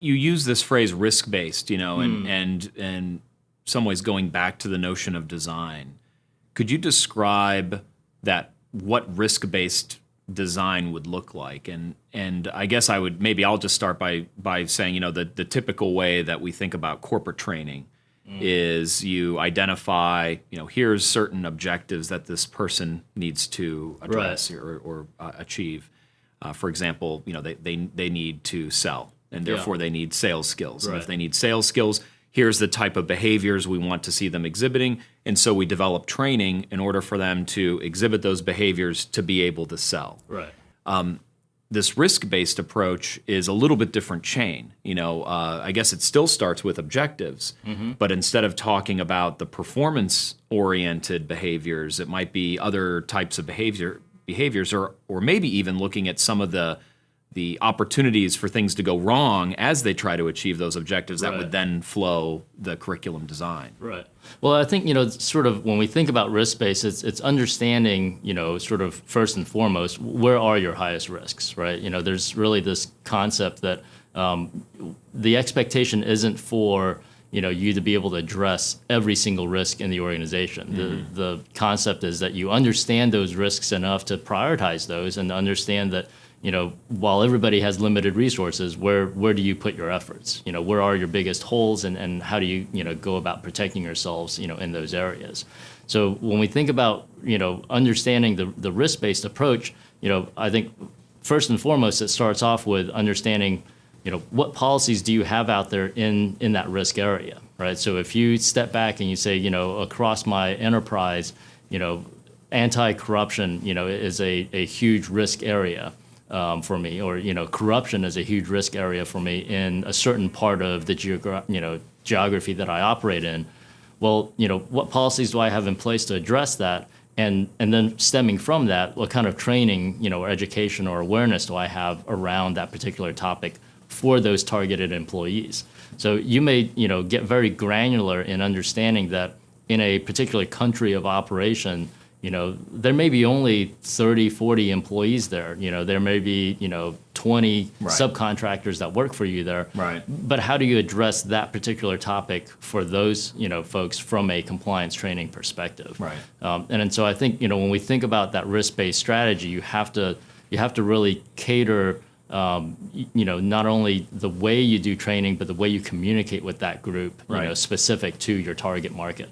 you use this phrase risk-based, and in some ways going back to the notion of design. Could you describe what risk-based design would look like? And I guess I'll just start by saying, the typical way that we think about corporate training is you identify, here's certain objectives that this person needs to address or achieve. For example, they need to sell, and therefore they need sales skills. And if they need sales skills, here's the type of behaviors we want to see them exhibiting. And so we develop training in order for them to exhibit those behaviors to be able to sell. Right. This risk-based approach is a little bit different chain. I guess it still starts with objectives, but instead of talking about the performance-oriented behaviors, it might be other types of behaviors, or maybe even looking at some of the opportunities for things to go wrong as they try to achieve those objectives that would then flow the curriculum design. Right. Well, I think, sort of when we think about risk-based, it's understanding, sort of first and foremost, where are your highest risks, right? There's really this concept that the expectation isn't for, you to be able to address every single risk in the organization. The concept is that you understand those risks enough to prioritize those and to understand that, while everybody has limited resources, where do you put your efforts? Where are your biggest holes, and how do you, go about protecting yourselves, in those areas? So when we think about, understanding the risk-based approach, I think first and foremost, it starts off with understanding, what policies do you have out there in that risk area, right? So if you step back and you say, across my enterprise, anti-corruption, is a huge risk area. For me, or corruption is a huge risk area for me in a certain part of the geography that I operate in. Well, what policies do I have in place to address that? And then stemming from that, what kind of training, or education or awareness do I have around that particular topic for those targeted employees? So you may, get very granular in understanding that in a particular country of operation, there may be only 30, 40 employees there. There may be, 20 subcontractors that work for you there. Right. But how do you address that particular topic for those, folks from a compliance training perspective? Right. And so I think, when we think about that risk-based strategy, you have to really cater, not only the way you do training, but the way you communicate with that group, specific to your target market.